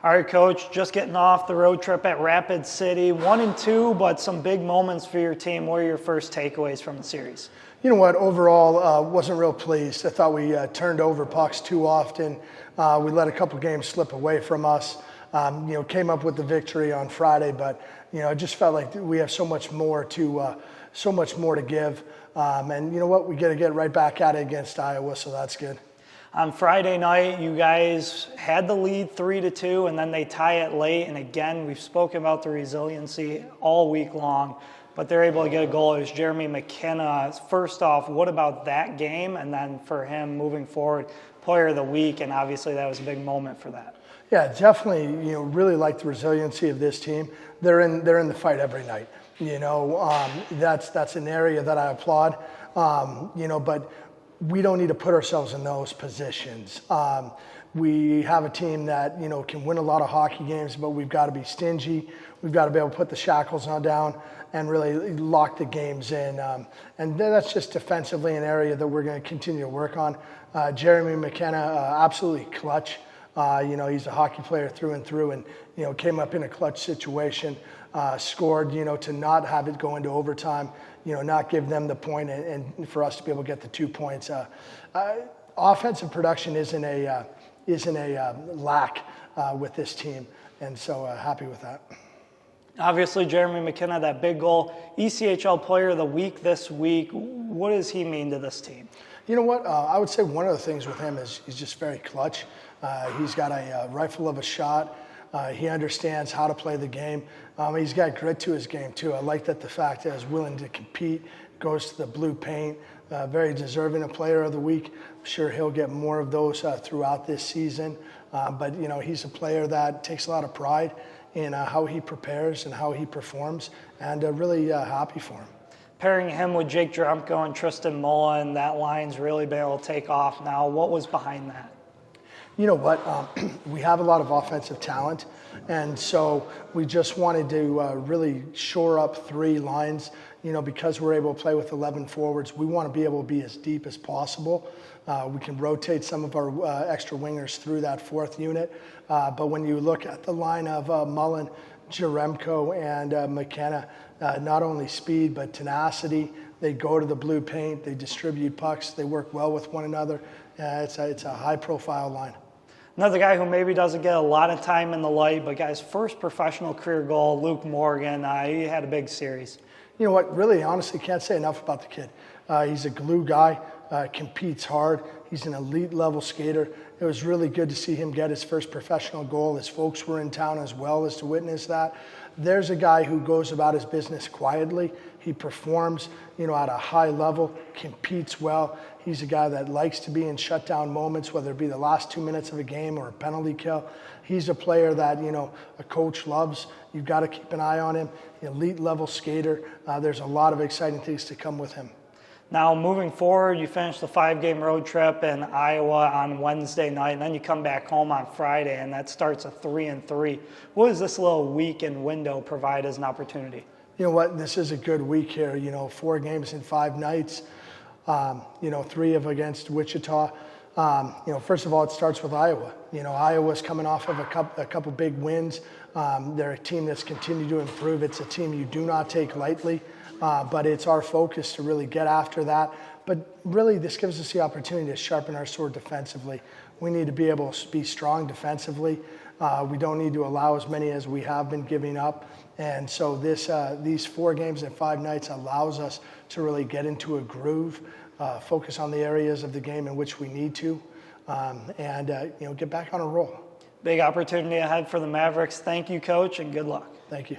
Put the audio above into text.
All right, Coach, just getting off the road trip at Rapid City. 1-2, but some big moments for your team. What are your first takeaways from the series? You know what, overall, wasn't real pleased. I thought we turned over pucks too often. We let a couple games slip away from us. Came up with the victory on Friday, but I just felt like we have so much more to give. And you know what, we got to get right back at it against Iowa, so that's good. On Friday night, you guys had the lead 3-2, and then they tie it late. And again, we've spoken about the resiliency all week long, but they're able to get a goal. It was Jeremy McKenna. First off, what about that game? And then for him moving forward, player of the week, and obviously that was a big moment for that. Yeah, definitely. Really like the resiliency of this team. They're in the fight every night. That's an area that I applaud. But we don't need to put ourselves in those positions. We have a team that, can win a lot of hockey games, but we've got to be stingy. We've got to be able to put the shackles on down and really lock the games in. And that's just defensively an area that we're going to continue to work on. Jeremy McKenna, absolutely clutch. He's a hockey player through and through, and, came up in a clutch situation, scored, to not have it go into overtime, not give them the point, and for us to be able to get the 2 points. Offensive production isn't a lack with this team, and so happy with that. Obviously, Jeremy McKenna, that big goal, ECHL Player of the Week this week. What does he mean to this team? You know what? I would say one of the things with him is he's just very clutch. He's got a rifle of a shot. He understands how to play the game. He's got grit to his game, too. I like that the fact that he's willing to compete, goes to the blue paint, very deserving of Player of the Week. I'm sure he'll get more of those throughout this season. But he's a player that takes a lot of pride in how he prepares and how he performs, and really happy for him. Pairing him with Jake Drumko and Tristan Mullen, that line's really been able to take off now. What was behind that? You know what, we have a lot of offensive talent, and so we just wanted to really shore up three lines. Because we're able to play with 11 forwards, we want to be able to be as deep as possible. We can rotate some of our extra wingers through that fourth unit, but when you look at the line of Mullen, Jaremko, and McKenna, not only speed but tenacity. They go to the blue paint, they distribute pucks, they work well with one another. It's a high-profile line. Another guy who maybe doesn't get a lot of time in the light, but got his first professional career goal, Luke Morgan. He had a big series. You know what, really, honestly, can't say enough about the kid. He's a glue guy, competes hard. He's an elite-level skater. It was really good to see him get his first professional goal. His folks were in town as well as to witness that. There's a guy who goes about his business quietly. He performs, at a high level, competes well. He's a guy that likes to be in shutdown moments, whether it be the last 2 minutes of a game or a penalty kill. He's a player that, a coach loves. You've got to keep an eye on him. Elite level skater. There's a lot of exciting things to come with him. Now, moving forward, you finish the 5-game road trip in Iowa on Wednesday night, and then you come back home on Friday, and that starts a 3-3. What does this little weekend window provide as an opportunity? You know what? This is a good week here. 4 games in 5 nights. 3 of against Wichita. First of all, it starts with Iowa. Iowa's coming off of a couple big wins. They're a team that's continued to improve. It's a team you do not take lightly, but it's our focus to really get after that. But really, this gives us the opportunity to sharpen our sword defensively. We need to be able to be strong defensively. We don't need to allow as many as we have been giving up. And so these 4 games and 5 nights allows us to really get into a groove, focus on the areas of the game in which we need to, and get back on a roll. Big opportunity ahead for the Mavericks. Thank you, Coach, and good luck. Thank you.